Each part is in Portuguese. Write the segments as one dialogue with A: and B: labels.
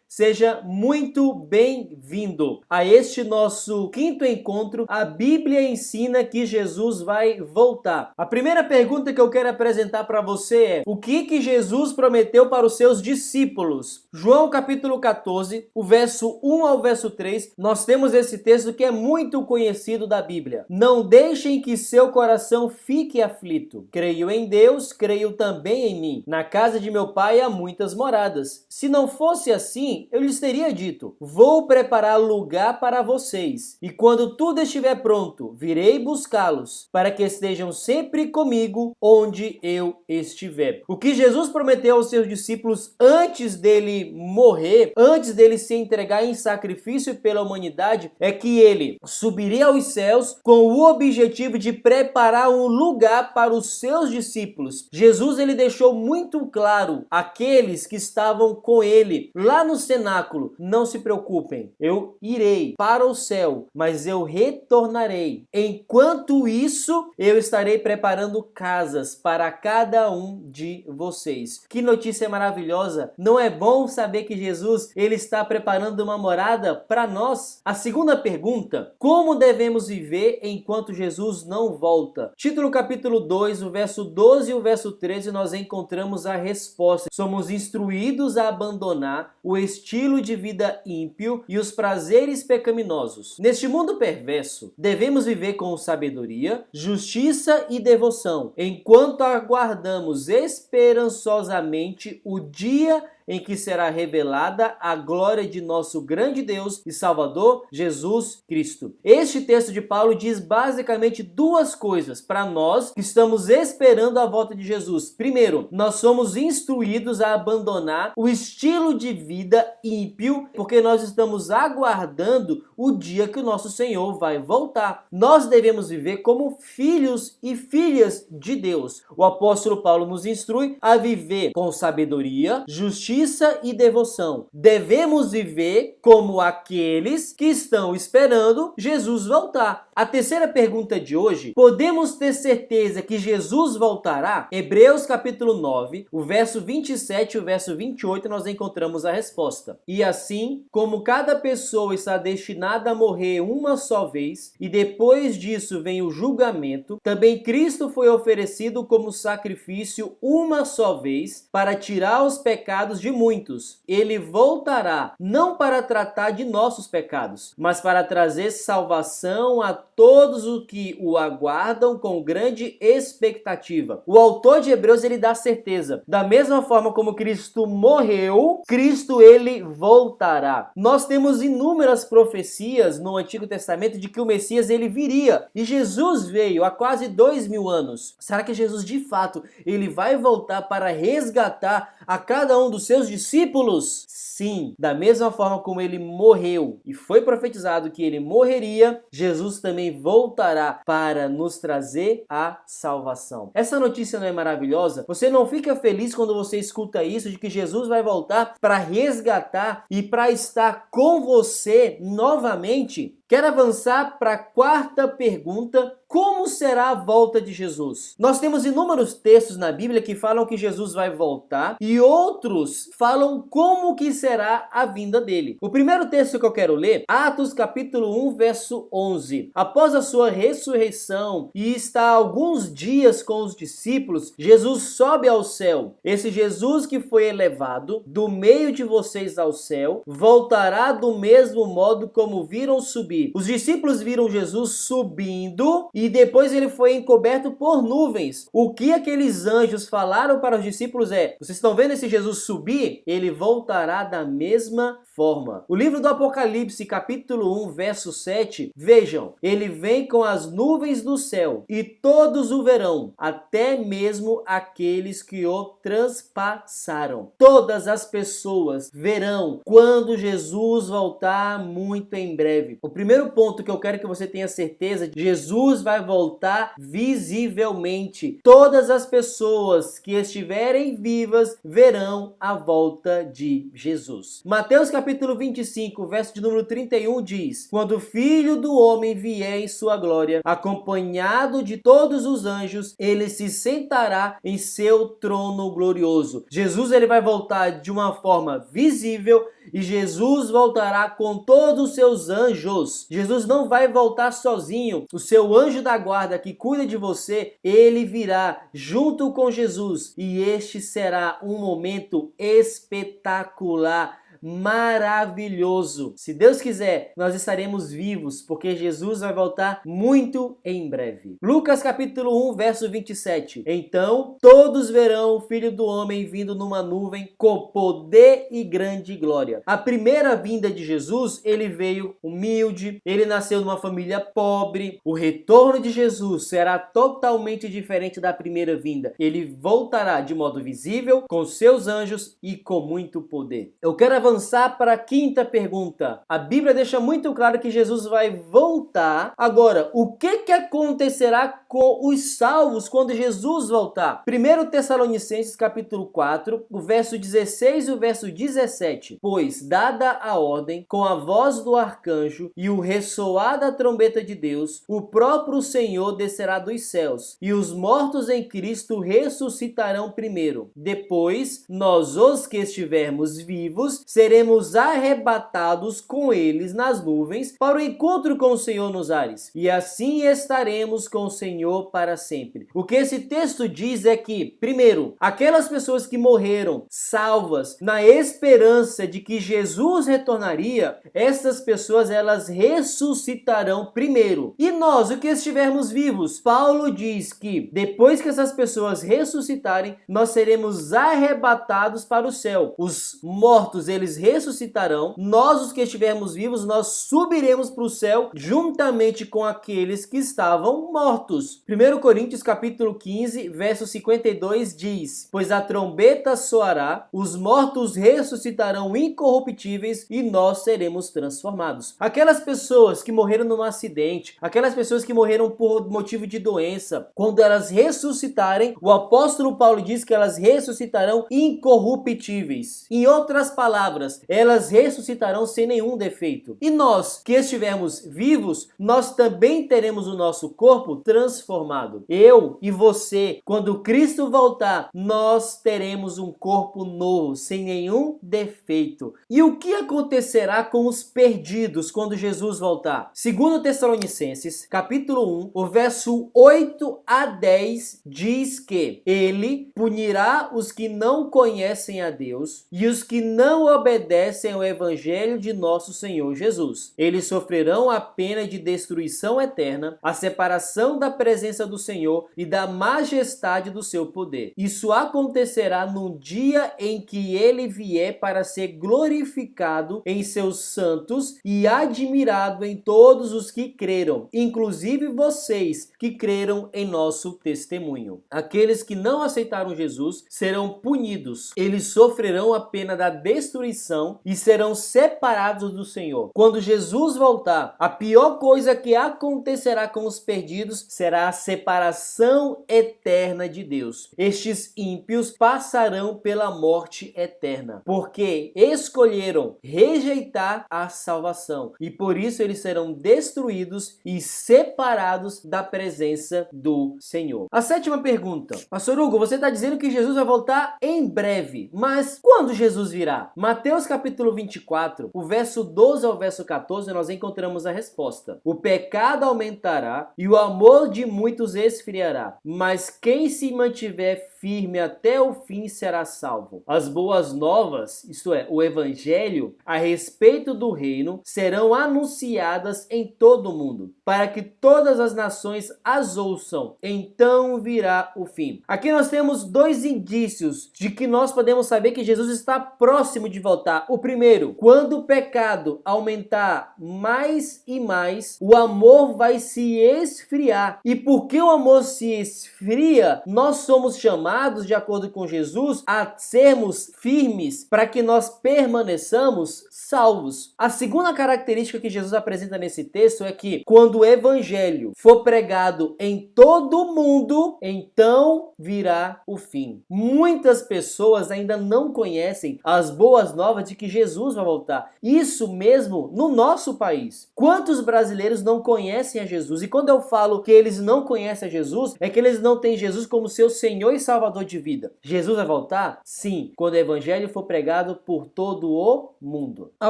A: Seja muito bem-vindo a este nosso quinto encontro. A Bíblia ensina que Jesus vai voltar. A primeira pergunta que eu quero apresentar para você é: o que Jesus prometeu para os seus discípulos? João capítulo 14, o verso 1 ao verso 3, nós temos esse texto que é muito conhecido da Bíblia. Não deixem que seu coração fique aflito. Creio em Deus, creio também em mim. Na casa de meu pai há muitas moradas. Se não fosse assim, eu lhes teria dito: vou preparar lugar para vocês. E quando tudo estiver pronto, virei buscá-los, para que estejam sempre comigo onde eu estiver. O que Jesus prometeu aos seus discípulos antes dele morrer, antes dele se entregar em sacrifício pela humanidade, é que ele subiria aos céus com o objetivo de preparar um lugar para os seus discípulos. Jesus, ele deixou muito claro àqueles que estavam com ele lá no cenáculo: não se preocupem, eu irei para o céu, mas eu retornarei. Enquanto isso, eu estarei preparando casas para cada um de vocês. Que notícia maravilhosa! Não é bom saber que Jesus, ele está preparando uma morada para nós? A segunda pergunta: como devemos viver enquanto Jesus não volta? Título capítulo 2, o verso 12 e o verso 13, nós encontramos a resposta. Somos instruídos a abandonar o estilo de vida ímpio e os prazeres pecaminosos. Neste mundo perverso, devemos viver com sabedoria, justiça e devoção, enquanto aguardamos esperançosamente o dia em que será revelada a glória de nosso grande Deus e Salvador, Jesus Cristo. Este texto de Paulo diz basicamente duas coisas para nós que estamos esperando a volta de Jesus. Primeiro, nós somos instruídos a abandonar o estilo de vida ímpio, porque nós estamos aguardando o dia que o nosso Senhor vai voltar. Nós devemos viver como filhos e filhas de Deus. O apóstolo Paulo nos instrui a viver com sabedoria, justiça e devoção. Devemos viver como aqueles que estão esperando Jesus voltar. A terceira pergunta de hoje: podemos ter certeza que Jesus voltará? Hebreus capítulo 9, o verso 27 e o verso 28, nós encontramos a resposta. E assim, como cada pessoa está destinada a morrer uma só vez, e depois disso vem o julgamento, também Cristo foi oferecido como sacrifício uma só vez para tirar os pecados de muitos. Ele voltará não para tratar de nossos pecados, mas para trazer salvação a todos os que o aguardam com grande expectativa. O autor de Hebreus, ele dá certeza. Da mesma forma como Cristo morreu, Cristo, ele voltará. Nós temos inúmeras profecias no Antigo Testamento de que o Messias, ele viria. E Jesus veio há quase 2000 anos. Será que Jesus, de fato, ele vai voltar para resgatar a cada um dos seus discípulos? Sim, da mesma forma como ele morreu e foi profetizado que ele morreria, Jesus também voltará para nos trazer a salvação. Essa notícia não é maravilhosa? Você não fica feliz quando você escuta isso, de que Jesus vai voltar para resgatar e para estar com você novamente? Quero avançar para a quarta pergunta: como será a volta de Jesus? Nós temos inúmeros textos na Bíblia que falam que Jesus vai voltar e outros falam como que será a vinda dele. O primeiro texto que eu quero ler, Atos capítulo 1, verso 11. Após a sua ressurreição e está alguns dias com os discípulos, Jesus sobe ao céu. Esse Jesus que foi elevado do meio de vocês ao céu, voltará do mesmo modo como viram subir. Os discípulos viram Jesus subindo e depois ele foi encoberto por nuvens. O que aqueles anjos falaram para os discípulos é: vocês estão vendo esse Jesus subir? Ele voltará da mesma forma. O livro do Apocalipse, capítulo 1, verso 7, vejam, ele vem com as nuvens do céu e todos o verão, até mesmo aqueles que o transpassaram. Todas as pessoas verão quando Jesus voltar muito em breve. O primeiro ponto que eu quero que você tenha certeza: Jesus vai voltar visivelmente. Todas as pessoas que estiverem vivas verão a volta de Jesus. Mateus capítulo 25, verso de número 31 diz: quando o Filho do Homem vier em sua glória, acompanhado de todos os anjos, ele se sentará em seu trono glorioso. Jesus, ele vai voltar de uma forma visível e Jesus voltará com todos os seus anjos. Jesus não vai voltar sozinho. O seu anjo da guarda que cuida de você, ele virá junto com Jesus e este será um momento espetacular, maravilhoso. Se Deus quiser, nós estaremos vivos, porque Jesus vai voltar muito em breve. Lucas capítulo 1, verso 27. Então todos verão o Filho do Homem vindo numa nuvem com poder e grande glória. A primeira vinda de Jesus, ele veio humilde, ele nasceu numa família pobre. O retorno de Jesus será totalmente diferente da primeira vinda. Ele voltará de modo visível, com seus anjos e com muito poder. Eu quero avançar para a quinta pergunta. A Bíblia deixa muito claro que Jesus vai voltar. Agora, o que acontecerá com os salvos quando Jesus voltar? 1 Tessalonicenses capítulo 4, o verso 16 e o verso 17. Pois, dada a ordem, com a voz do arcanjo e o ressoar da trombeta de Deus, o próprio Senhor descerá dos céus, e os mortos em Cristo ressuscitarão primeiro. Depois, nós, os que estivermos vivos, seremos arrebatados com eles nas nuvens para o encontro com o Senhor nos ares, e assim estaremos com o Senhor para sempre. O que esse texto diz é que, primeiro, aquelas pessoas que morreram salvas na esperança de que Jesus retornaria, essas pessoas elas ressuscitarão primeiro. E nós, o que estivermos vivos, Paulo diz que depois que essas pessoas ressuscitarem, nós seremos arrebatados para o céu. Os mortos, eles ressuscitarão. Nós, os que estivermos vivos, nós subiremos para o céu juntamente com aqueles que estavam mortos. 1 Coríntios capítulo 15, verso 52 diz: pois a trombeta soará, os mortos ressuscitarão incorruptíveis e nós seremos transformados. Aquelas pessoas que morreram num acidente, aquelas pessoas que morreram por motivo de doença, quando elas ressuscitarem, o apóstolo Paulo diz que elas ressuscitarão incorruptíveis. Em outras palavras, elas ressuscitarão sem nenhum defeito. E nós, que estivermos vivos, nós também teremos o nosso corpo transformado. Eu e você, quando Cristo voltar, nós teremos um corpo novo, sem nenhum defeito. E o que acontecerá com os perdidos quando Jesus voltar? 2 Tessalonicenses, capítulo 1, o verso 8 a 10 diz que ele punirá os que não conhecem a Deus e os que não obedecem ao evangelho de nosso Senhor Jesus. Eles sofrerão a pena de destruição eterna, a separação da presença do Senhor e da majestade do seu poder. Isso acontecerá no dia em que ele vier para ser glorificado em seus santos e admirado em todos os que creram, inclusive vocês que creram em nosso testemunho. Aqueles que não aceitaram Jesus serão punidos. Eles sofrerão a pena da destruição e serão separados do Senhor. Quando Jesus voltar, a pior coisa que acontecerá com os perdidos será a separação eterna de Deus. Estes ímpios passarão pela morte eterna, porque escolheram rejeitar a salvação e por isso eles serão destruídos e separados da presença do Senhor. A sétima pergunta: Pastor Hugo, você está dizendo que Jesus vai voltar em breve, mas quando Jesus virá? Mateus capítulo 24, o verso 12 ao verso 14, nós encontramos a resposta. O pecado aumentará e o amor de muitos esfriará, mas quem se mantiver firme até o fim será salvo. As boas novas, isto é, o evangelho, a respeito do reino, serão anunciadas em todo o mundo, para que todas as nações as ouçam. Então virá o fim. Aqui nós temos dois indícios de que nós podemos saber que Jesus está próximo de voltar. O primeiro, quando o pecado aumentar mais e mais, o amor vai se esfriar. E porque o amor se esfria, nós somos chamados, de acordo com Jesus, a sermos firmes para que nós permaneçamos salvos. A segunda característica que Jesus apresenta nesse texto é que quando quando o evangelho for pregado em todo o mundo, então virá o fim. Muitas pessoas ainda não conhecem as boas novas de que Jesus vai voltar. Isso mesmo no nosso país. Quantos brasileiros não conhecem a Jesus? E quando eu falo que eles não conhecem a Jesus, é que eles não têm Jesus como seu Senhor e Salvador de vida. Jesus vai voltar? Sim, quando o evangelho for pregado por todo o mundo. A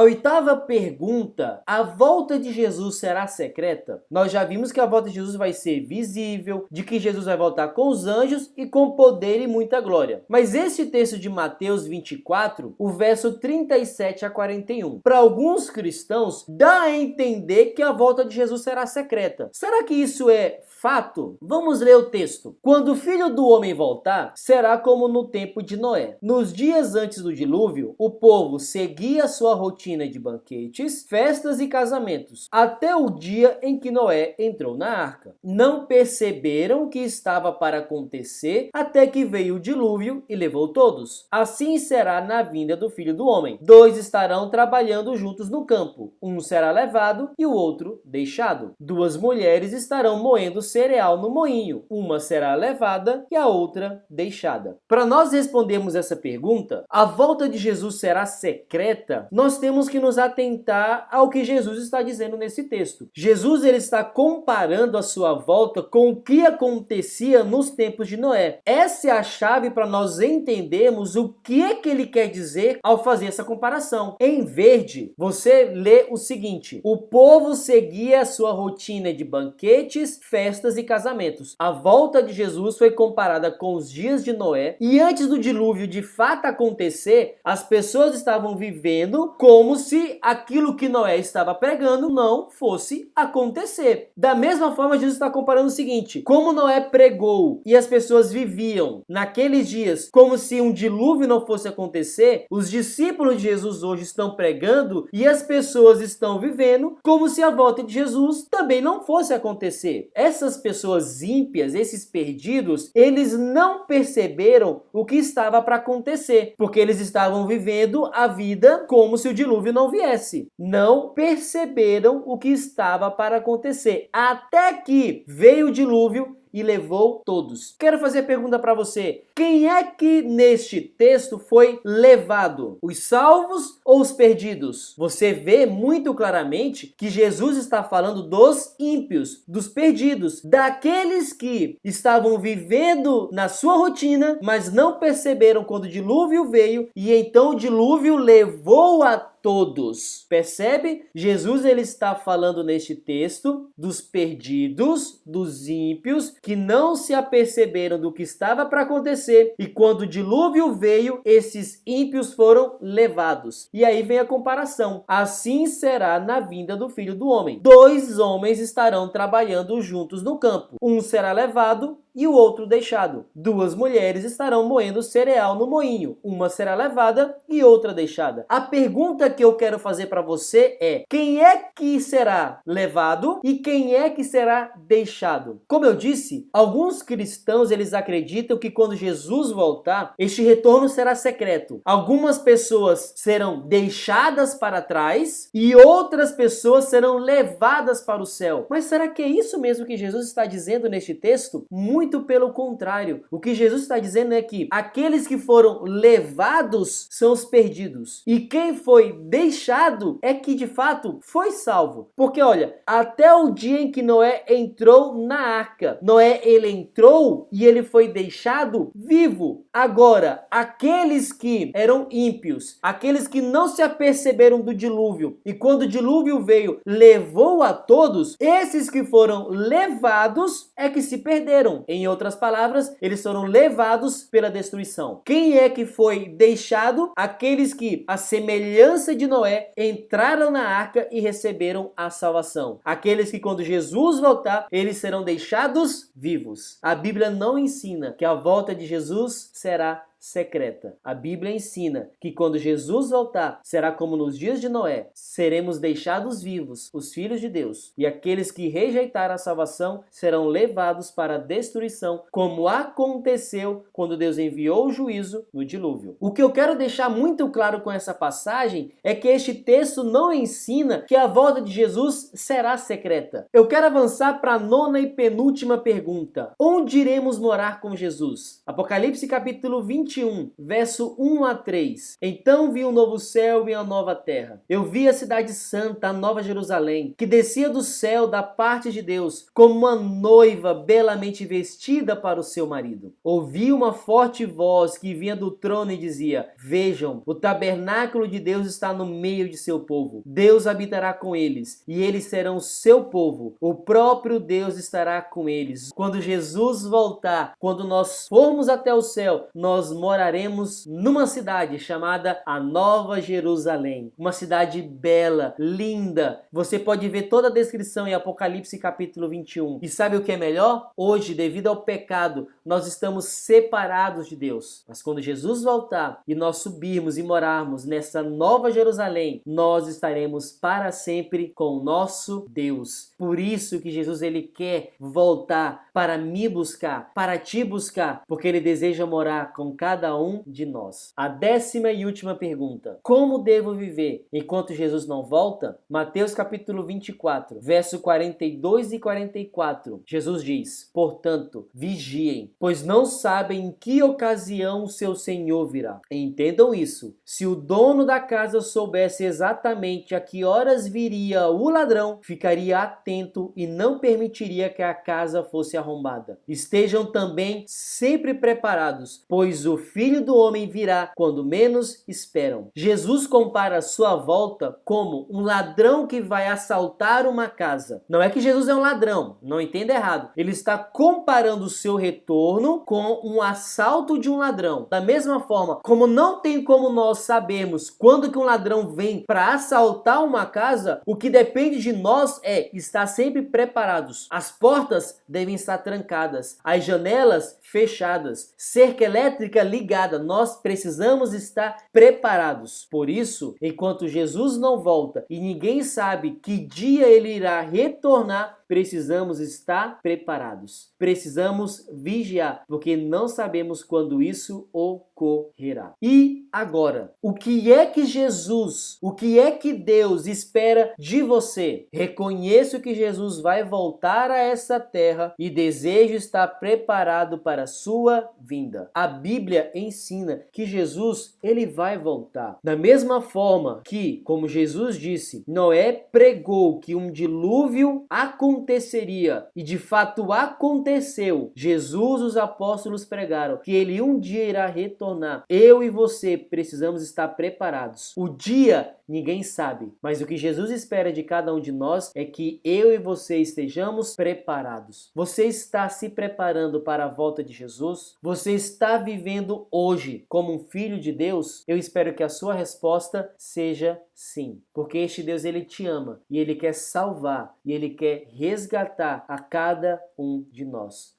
A: oitava pergunta: a volta de Jesus será secreta? Nós já vimos que a volta de Jesus vai ser visível, de que Jesus vai voltar com os anjos e com poder e muita glória. Mas esse texto de Mateus 24, o verso 37 a 41, para alguns cristãos dá a entender que a volta de Jesus será secreta. Será que isso é fato? Vamos ler o texto. Quando o Filho do Homem voltar, será como no tempo de Noé. Nos dias antes do dilúvio, o povo seguia sua rotina de banquetes, festas e casamentos, até o dia em que Noé entrou na arca. Não perceberam o que estava para acontecer até que veio o dilúvio e levou todos. Assim será na vinda do Filho do Homem. Dois estarão trabalhando juntos no campo. Um será levado e o outro deixado. Duas mulheres estarão moendo cereal no moinho. Uma será levada e a outra deixada. Para nós respondermos essa pergunta, a volta de Jesus será secreta? Nós temos que nos atentar ao que Jesus está dizendo nesse texto. Jesus ele está comparando a sua volta com o que acontecia nos tempos de Noé. Essa é a chave para nós entendermos o que é que ele quer dizer ao fazer essa comparação. Em verde, você lê o seguinte: o povo seguia a sua rotina de banquetes, festas e casamentos. A volta de Jesus foi comparada com os dias de Noé, e antes do dilúvio de fato acontecer, as pessoas estavam vivendo como se aquilo que Noé estava pregando não fosse acontecer. Da mesma forma, Jesus está comparando o seguinte: como Noé pregou e as pessoas viviam naqueles dias como se um dilúvio não fosse acontecer, os discípulos de Jesus hoje estão pregando e as pessoas estão vivendo como se a volta de Jesus também não fosse acontecer. Essas pessoas ímpias, esses perdidos, eles não perceberam o que estava para acontecer, porque eles estavam vivendo a vida como se o dilúvio não viesse. Não perceberam o que estava para acontecer, até que veio o dilúvio e levou todos. Quero fazer a pergunta para você: quem é que neste texto foi levado? Os salvos ou os perdidos? Você vê muito claramente que Jesus está falando dos ímpios, dos perdidos, daqueles que estavam vivendo na sua rotina, mas não perceberam quando o dilúvio veio e então o dilúvio levou a todos. Percebe? Jesus ele está falando neste texto dos perdidos, dos ímpios, que não se aperceberam do que estava para acontecer, e quando o dilúvio veio, esses ímpios foram levados. E aí vem a comparação. Assim será na vinda do Filho do Homem. Dois homens estarão trabalhando juntos no campo. Um será levado e o outro deixado. Duas mulheres estarão moendo cereal no moinho. Uma será levada e outra deixada. A pergunta que eu quero fazer para você é: quem é que será levado e quem é que será deixado? Como eu disse, alguns cristãos eles acreditam que quando Jesus voltar, este retorno será secreto. Algumas pessoas serão deixadas para trás e outras pessoas serão levadas para o céu. Mas será que é isso mesmo que Jesus está dizendo neste texto? Muito pelo contrário. O que Jesus está dizendo é que aqueles que foram levados são os perdidos. E quem foi deixado é que de fato foi salvo. Porque olha, até o dia em que Noé entrou na arca, Noé ele entrou e ele foi deixado vivo. Agora, aqueles que eram ímpios, aqueles que não se aperceberam do dilúvio e quando o dilúvio veio, levou a todos, esses que foram levados é que se perderam. Em outras palavras, eles foram levados pela destruição. Quem é que foi deixado? Aqueles que, à semelhança de Noé, entraram na arca e receberam a salvação. Aqueles que, quando Jesus voltar, eles serão deixados vivos. A Bíblia não ensina que a volta de Jesus será secreta. A Bíblia ensina que quando Jesus voltar, será como nos dias de Noé. Seremos deixados vivos, os filhos de Deus, e aqueles que rejeitaram a salvação serão levados para a destruição, como aconteceu quando Deus enviou o juízo no dilúvio. O que eu quero deixar muito claro com essa passagem é que este texto não ensina que a volta de Jesus será secreta. Eu quero avançar para a nona e penúltima pergunta. Onde iremos morar com Jesus? Apocalipse capítulo 21, verso 1 a 3. Então vi um novo céu e uma nova terra. Eu vi a cidade santa, a nova Jerusalém, que descia do céu da parte de Deus, como uma noiva belamente vestida para o seu marido. Ouvi uma forte voz que vinha do trono e dizia: Vejam, o tabernáculo de Deus está no meio de seu povo. Deus habitará com eles, e eles serão seu povo. O próprio Deus estará com eles. Quando Jesus voltar, quando nós formos até o céu, nós moraremos numa cidade chamada a Nova Jerusalém. Uma cidade bela, linda. Você pode ver toda a descrição em Apocalipse capítulo 21. E sabe o que é melhor? Hoje, devido ao pecado, nós estamos separados de Deus. Mas quando Jesus voltar e nós subirmos e morarmos nessa Nova Jerusalém, nós estaremos para sempre com o nosso Deus. Por isso que Jesus ele quer voltar para me buscar, para te buscar, porque ele deseja morar com cada um de nós. A 10ª e última pergunta: como devo viver enquanto Jesus não volta? Mateus capítulo 24, verso 42 e 44. Jesus diz: portanto, vigiem, pois não sabem em que ocasião o seu Senhor virá. Entendam isso. Se o dono da casa soubesse exatamente a que horas viria o ladrão, ficaria atento e não permitiria que a casa fosse arrombada. Estejam também sempre preparados, pois o Filho do Homem virá quando menos esperam. Jesus compara a sua volta como um ladrão que vai assaltar uma casa. Não é que Jesus é um ladrão, não entenda errado. Ele está comparando o seu retorno com um assalto de um ladrão. Da mesma forma, como não tem como nós sabermos quando que um ladrão vem para assaltar uma casa, o que depende de nós é estar sempre preparados. As portas devem estar trancadas, as janelas fechadas, cerca elétrica ligada. Nós precisamos estar preparados. Por isso, enquanto Jesus não volta e ninguém sabe que dia ele irá retornar, precisamos estar preparados. Precisamos vigiar, porque não sabemos quando isso ocorrerá. E agora, o que é que Jesus, o que é que Deus espera de você? Reconheço que Jesus vai voltar a essa terra e desejo estar preparado para a sua vinda. A Bíblia ensina que Jesus, ele vai voltar. Da mesma forma que, como Jesus disse, Noé pregou que um dilúvio aconteceria, e de fato aconteceu. Jesus, os apóstolos pregaram que ele um dia irá retornar. Eu e você precisamos estar preparados. O dia ninguém sabe, mas o que Jesus espera de cada um de nós é que eu e você estejamos preparados. Você está se preparando para a volta de Jesus? Você está vivendo hoje como um filho de Deus? Eu espero que a sua resposta seja sim, porque este Deus ele te ama e ele quer salvar e ele quer resgatar a cada um de nós.